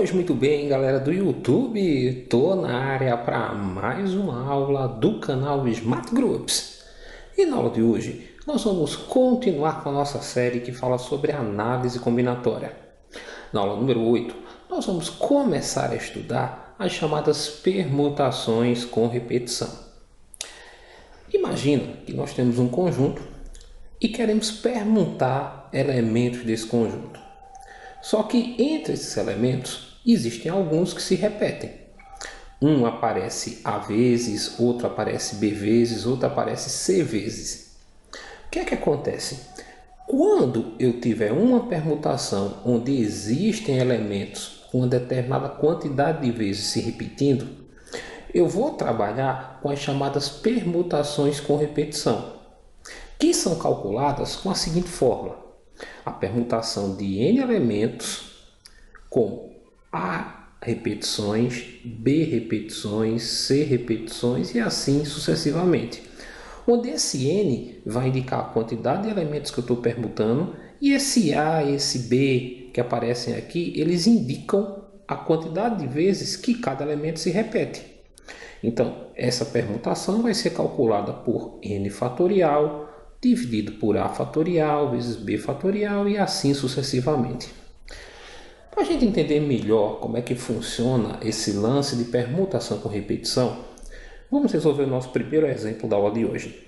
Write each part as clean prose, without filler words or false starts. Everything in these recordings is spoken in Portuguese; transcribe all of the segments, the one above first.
Pois muito bem, galera do YouTube, tô na área para mais uma aula do canal Smart Groups. E na aula de hoje, nós vamos continuar com a nossa série que fala sobre análise combinatória. Na aula número 8, nós vamos começar a estudar as chamadas permutações com repetição. Imagina que nós temos um conjunto e queremos permutar elementos desse conjunto. Só que entre esses elementos existem alguns que se repetem. Um aparece A vezes, outro aparece B vezes, outro aparece C vezes. O que é que acontece? Quando eu tiver uma permutação onde existem elementos com uma determinada quantidade de vezes se repetindo, eu vou trabalhar com as chamadas permutações com repetição, que são calculadas com a seguinte fórmula: a permutação de n elementos com A repetições, B repetições, C repetições e assim sucessivamente. Onde esse n vai indicar a quantidade de elementos que eu estou permutando e esse A e esse B que aparecem aqui, eles indicam a quantidade de vezes que cada elemento se repete. Então, essa permutação vai ser calculada por n fatorial dividido por A fatorial vezes B fatorial e assim sucessivamente. Para a gente entender melhor como é que funciona esse lance de permutação com repetição, vamos resolver o nosso primeiro exemplo da aula de hoje,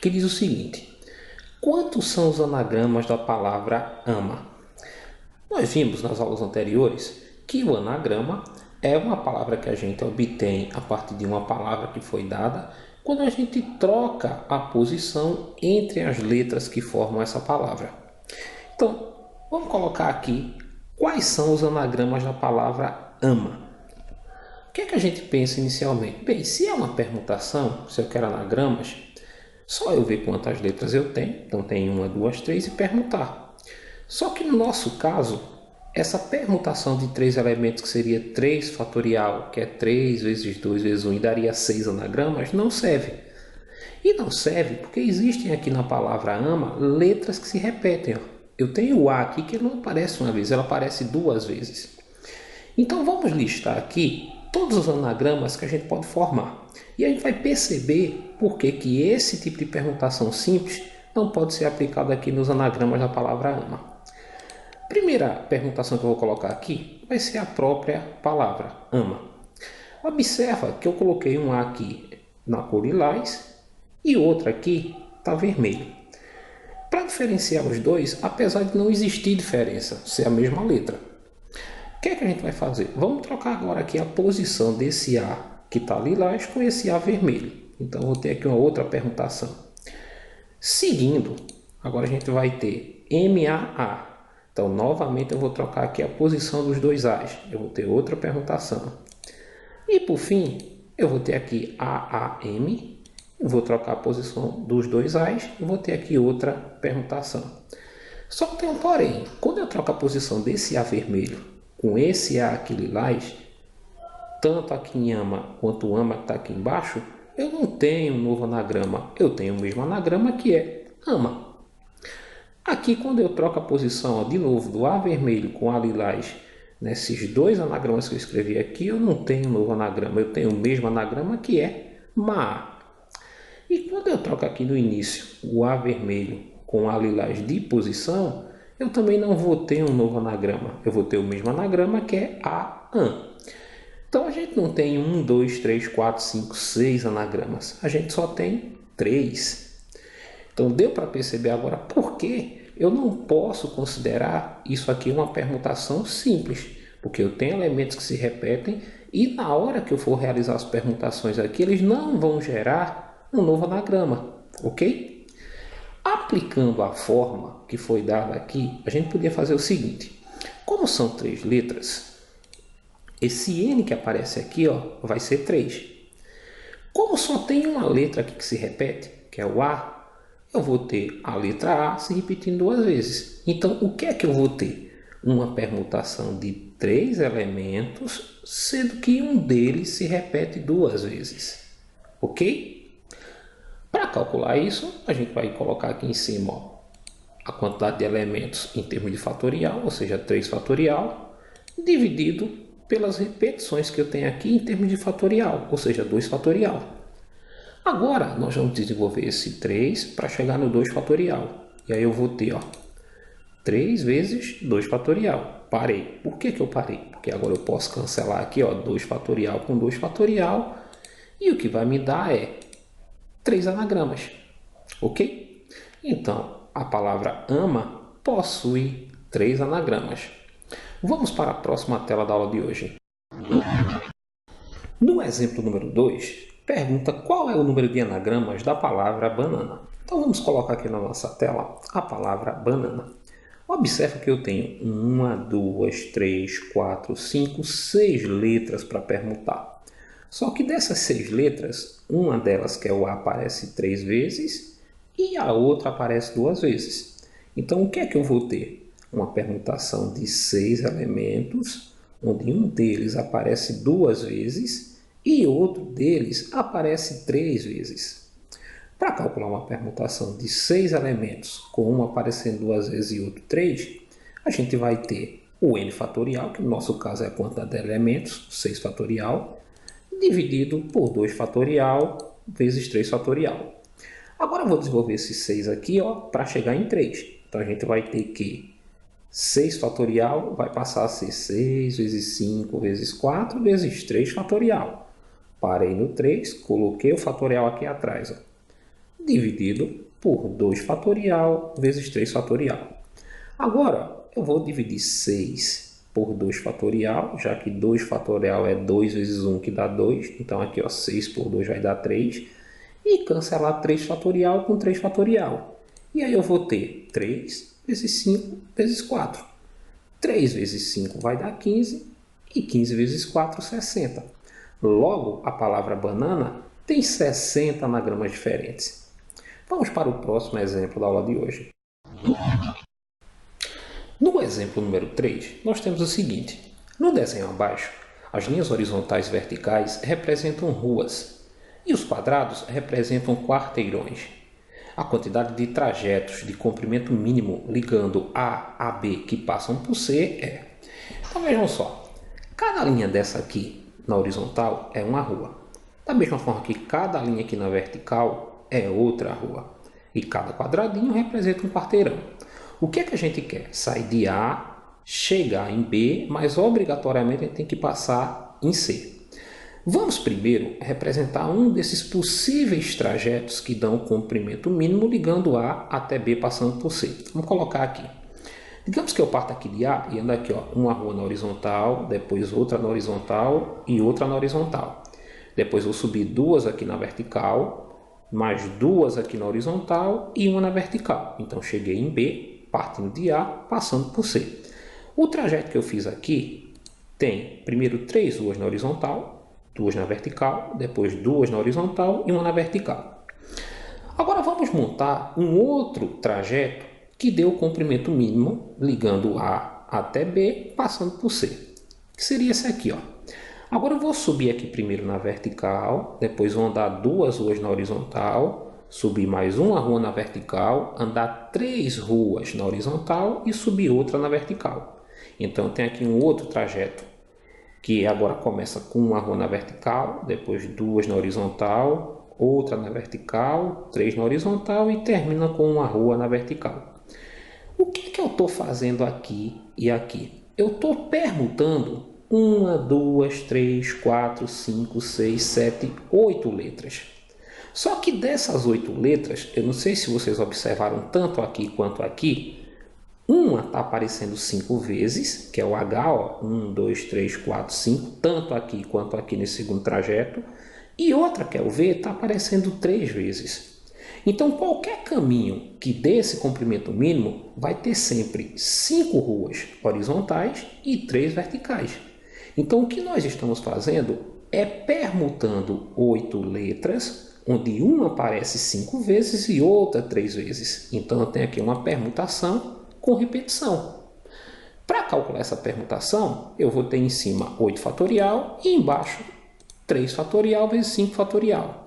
que diz o seguinte: quantos são os anagramas da palavra ama? Nós vimos nas aulas anteriores que o anagrama é uma palavra que a gente obtém a partir de uma palavra que foi dada quando a gente troca a posição entre as letras que formam essa palavra. Então, vamos colocar aqui quais são os anagramas da palavra ama. O que é que a gente pensa inicialmente? Bem, se é uma permutação, se eu quero anagramas, só eu ver quantas letras eu tenho. Então, tem 1, 2, 3 e permutar. Só que no nosso caso, essa permutação de 3 elementos, que seria 3 fatorial, que é 3 vezes 2 vezes 1 e daria 6 anagramas, não serve. E não serve porque existem aqui na palavra ama letras que se repetem. Eu tenho o A aqui que ele não aparece uma vez, ele aparece 2 vezes. Então vamos listar aqui todos os anagramas que a gente pode formar. E a gente vai perceber por que esse tipo de permutação simples não pode ser aplicado aqui nos anagramas da palavra ama. A primeira permutação que eu vou colocar aqui vai ser a própria palavra ama. Observa que eu coloquei um A aqui na cor lilás e outro aqui está vermelho. Para diferenciar os dois, apesar de não existir diferença, ser a mesma letra, o que é que a gente vai fazer? Vamos trocar agora aqui a posição desse A que está lilás com esse A vermelho. Então, vou ter aqui uma outra permutação. Seguindo, agora a gente vai ter MAA. Então, novamente, eu vou trocar aqui a posição dos dois A's. Eu vou ter outra permutação. E, por fim, eu vou ter aqui AAM. Eu vou trocar a posição dos dois A's e vou ter aqui outra permutação. Só que tem um porém. Quando eu troco a posição desse A vermelho com esse A aqui lilás, tanto aqui em ama quanto o ama que está aqui embaixo, eu não tenho um novo anagrama. Eu tenho o mesmo anagrama que é ama. Aqui, quando eu troco a posição de novo do A vermelho com A lilás, nesses dois anagramas que eu escrevi aqui, eu não tenho um novo anagrama, eu tenho o mesmo anagrama que é MA. E quando eu troco aqui no início o A vermelho com A lilás de posição, eu também não vou ter um novo anagrama, eu vou ter o mesmo anagrama que é AAM. Então a gente não tem 1, 2, 3, 4, 5, 6 anagramas, a gente só tem 3. Então deu para perceber agora por que eu não posso considerar isso aqui uma permutação simples, porque eu tenho elementos que se repetem e na hora que eu for realizar as permutações aqui, eles não vão gerar um novo anagrama, ok? Aplicando a forma que foi dada aqui, a gente podia fazer o seguinte: como são 3 letras, esse N que aparece aqui vai ser 3. Como só tem uma letra aqui que se repete, que é o A, eu vou ter a letra A se repetindo 2 vezes. Então, o que é que eu vou ter? Uma permutação de 3 elementos, sendo que um deles se repete 2 vezes. Ok? Para calcular isso, a gente vai colocar aqui em cima a quantidade de elementos em termos de fatorial, ou seja, 3 fatorial, dividido pelas repetições que eu tenho aqui em termos de fatorial, ou seja, 2 fatorial. Agora, nós vamos desenvolver esse 3 para chegar no 2 fatorial. E aí eu vou ter 3 vezes 2 fatorial. Parei. Por que eu parei? Porque agora eu posso cancelar aqui 2 fatorial com 2 fatorial. E o que vai me dar é 3 anagramas. Ok? Então, a palavra ama possui 3 anagramas. Vamos para a próxima tela da aula de hoje. No exemplo número 2, pergunta qual é o número de anagramas da palavra banana. Então vamos colocar aqui na nossa tela a palavra banana. Observe que eu tenho 1, 2, 3, 4, 5, 6 letras para permutar. Só que dessas 6 letras, uma delas, que é o A, aparece 3 vezes e a outra aparece 2 vezes. Então o que é que eu vou ter? Uma permutação de 6 elementos, onde um deles aparece 2 vezes e outro deles aparece 3 vezes. Para calcular uma permutação de 6 elementos, com um aparecendo 2 vezes e outro 3, a gente vai ter o n fatorial, que no nosso caso é a quantidade de elementos, 6 fatorial, dividido por 2 fatorial vezes 3 fatorial. Agora eu vou desenvolver esses 6 aqui para chegar em 3. Então a gente vai ter que 6 fatorial vai passar a ser 6 vezes 5 vezes 4 vezes 3 fatorial. Parei no 3, coloquei o fatorial aqui atrás, dividido por 2 fatorial vezes 3 fatorial. Agora eu vou dividir 6 por 2 fatorial, já que 2 fatorial é 2 vezes 1, que dá 2. Então aqui 6 por 2 vai dar 3. E cancelar 3 fatorial com 3 fatorial. E aí eu vou ter 3 vezes 5 vezes 4. 3 vezes 5 vai dar 15 e 15 vezes 4, 60. Logo, a palavra banana tem 60 anagramas diferentes. Vamos para o próximo exemplo da aula de hoje. No exemplo número 3, nós temos o seguinte. No desenho abaixo, as linhas horizontais verticais representam ruas e os quadrados representam quarteirões. A quantidade de trajetos de comprimento mínimo ligando A a B que passam por C é... Então vejam só, cada linha dessa aqui na horizontal é uma rua. Da mesma forma que cada linha aqui na vertical é outra rua. E cada quadradinho representa um quarteirão. O que é que a gente quer? Sair de A, chegar em B, mas obrigatoriamente a gente tem que passar em C. Vamos primeiro representar um desses possíveis trajetos que dão comprimento mínimo ligando A até B passando por C. Vamos colocar aqui. Digamos que eu parto aqui de A e ando aqui, uma rua na horizontal, depois outra na horizontal e outra na horizontal. Depois vou subir 2 aqui na vertical, mais 2 aqui na horizontal e uma na vertical. Então cheguei em B, partindo de A, passando por C. O trajeto que eu fiz aqui tem primeiro 3 ruas na horizontal, 2 na vertical, depois 2 na horizontal e uma na vertical. Agora vamos montar um outro trajeto que dê o comprimento mínimo ligando A até B, passando por C, que seria esse aqui. Agora eu vou subir aqui primeiro na vertical, depois vou andar 2 ruas na horizontal, subir mais uma rua na vertical, andar 3 ruas na horizontal e subir outra na vertical. Então tem aqui um outro trajeto que agora começa com uma rua na vertical, depois 2 na horizontal, outra na vertical, 3 na horizontal e termina com uma rua na vertical. O que eu estou fazendo aqui e aqui? Eu estou permutando 1, 2, 3, 4, 5, 6, 7, 8 letras. Só que dessas 8 letras, eu não sei se vocês observaram tanto aqui quanto aqui, uma está aparecendo 5 vezes, que é o H, 1, 2, 3, 4, 5, tanto aqui quanto aqui nesse segundo trajeto, e outra, que é o V, está aparecendo 3 vezes. Então, qualquer caminho que dê esse comprimento mínimo vai ter sempre 5 ruas horizontais e 3 verticais. Então, o que nós estamos fazendo é permutando 8 letras, onde uma aparece 5 vezes e outra 3 vezes. Então, eu tenho aqui uma permutação com repetição. Para calcular essa permutação, eu vou ter em cima 8 fatorial e embaixo 3 fatorial vezes 5 fatorial.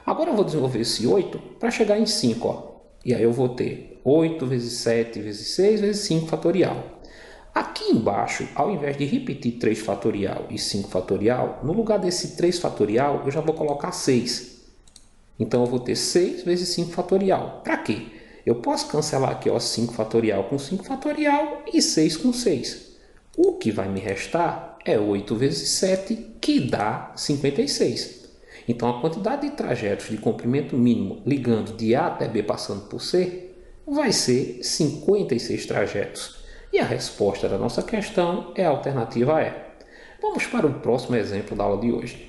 Agora eu vou desenvolver esse 8 para chegar em 5. E aí eu vou ter 8 vezes 7 vezes 6 vezes 5 fatorial. Aqui embaixo, ao invés de repetir 3 fatorial e 5 fatorial, no lugar desse 3 fatorial, eu já vou colocar 6. Então, eu vou ter 6 vezes 5 fatorial. Para quê? Eu posso cancelar aqui, ó, 5 fatorial com 5 fatorial e 6 com 6. O que vai me restar é 8 vezes 7, que dá 56. Então, a quantidade de trajetos de comprimento mínimo ligando de A até B passando por C vai ser 56 trajetos. E a resposta da nossa questão é a alternativa E. Vamos para o próximo exemplo da aula de hoje.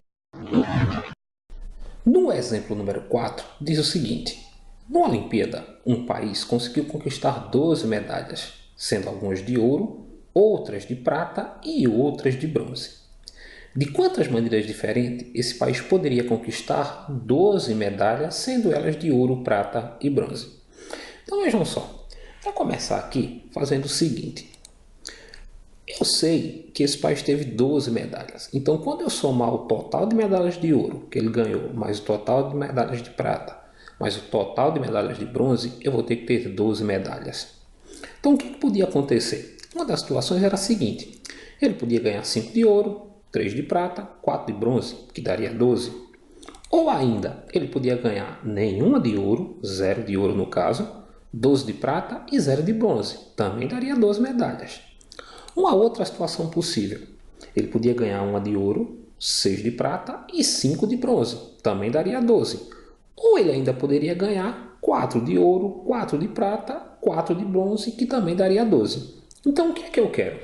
No exemplo número 4, diz o seguinte: numa Olimpíada, um país conseguiu conquistar 12 medalhas, sendo algumas de ouro, outras de prata e outras de bronze. De quantas maneiras diferentes esse país poderia conquistar 12 medalhas, sendo elas de ouro, prata e bronze? Então vejam só, para começar aqui fazendo o seguinte: eu sei que esse país teve 12 medalhas, então quando eu somar o total de medalhas de ouro que ele ganhou, mais o total de medalhas de prata, mais o total de medalhas de bronze, eu vou ter que ter 12 medalhas. Então o que podia acontecer? Uma das situações era a seguinte: ele podia ganhar 5 de ouro, 3 de prata, 4 de bronze, que daria 12. Ou ainda, ele podia ganhar nenhuma de ouro, 0 de ouro no caso, 12 de prata e 0 de bronze, também daria 12 medalhas. Uma outra situação possível: ele podia ganhar uma de ouro, 6 de prata e 5 de bronze, também daria 12. Ou ele ainda poderia ganhar 4 de ouro, 4 de prata, 4 de bronze, que também daria 12. Então o que é que eu quero?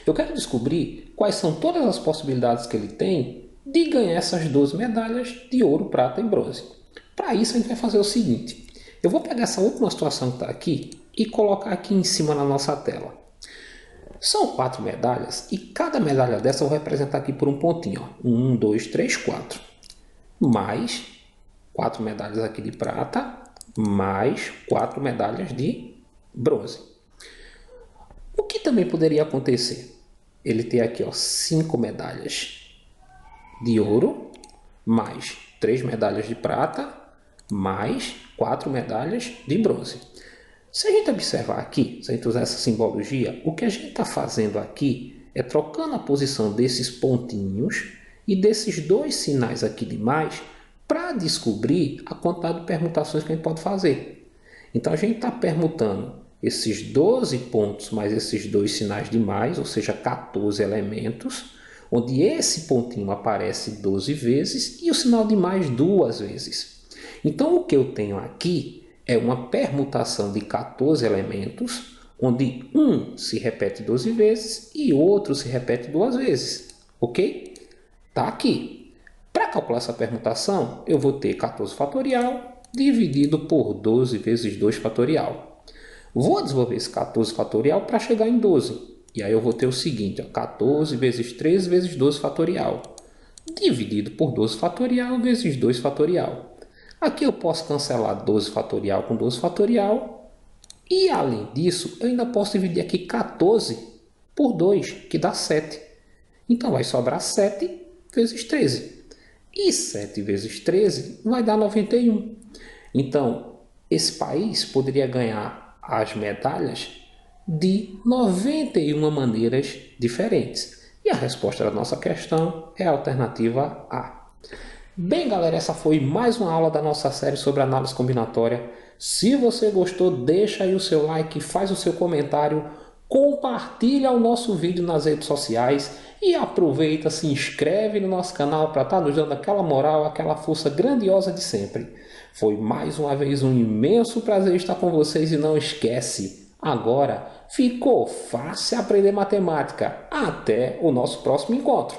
Eu quero descobrir quais são todas as possibilidades que ele tem de ganhar essas 12 medalhas de ouro, prata e bronze. Para isso a gente vai fazer o seguinte: eu vou pegar essa última situação que está aqui e colocar aqui em cima na nossa tela. São 4 medalhas e cada medalha dessa eu vou representar aqui por um pontinho. 1, 2, 3, 4. Mais 4 medalhas aqui de prata, mais 4 medalhas de bronze. O que também poderia acontecer? Ele ter aqui, ó, 5 medalhas de ouro, mais 3 medalhas de prata, mais 4 medalhas de bronze. Se a gente observar aqui, se a gente usar essa simbologia, o que a gente está fazendo aqui é trocando a posição desses pontinhos e desses 2 sinais aqui de mais para descobrir a quantidade de permutações que a gente pode fazer. Então a gente está permutando esses 12 pontos mais esses 2 sinais de mais, ou seja, 14 elementos, onde esse pontinho aparece 12 vezes e o sinal de mais 2 vezes. Então o que eu tenho aqui é uma permutação de 14 elementos, onde um se repete 12 vezes e outro se repete 2 vezes. Ok? Está aqui. Para calcular essa permutação, eu vou ter 14 fatorial dividido por 12 vezes 2 fatorial. Vou desenvolver esse 14 fatorial para chegar em 12. E aí eu vou ter o seguinte: ó, 14 vezes 3 vezes 12 fatorial, dividido por 12 fatorial vezes 2 fatorial. Aqui eu posso cancelar 12 fatorial com 12 fatorial. E além disso, eu ainda posso dividir aqui 14 por 2, que dá 7. Então vai sobrar 7 vezes 13. E 7 vezes 13 vai dar 91. Então, esse país poderia ganhar as medalhas de 91 maneiras diferentes. E a resposta da nossa questão é a alternativa A. Bem, galera, essa foi mais uma aula da nossa série sobre análise combinatória. Se você gostou, deixa aí o seu like, faz o seu comentário, compartilha o nosso vídeo nas redes sociais e aproveita, se inscreve no nosso canal para estar nos dando aquela moral, aquela força grandiosa de sempre. Foi mais uma vez um imenso prazer estar com vocês e não esquece, agora ficou fácil aprender matemática. Até o nosso próximo encontro.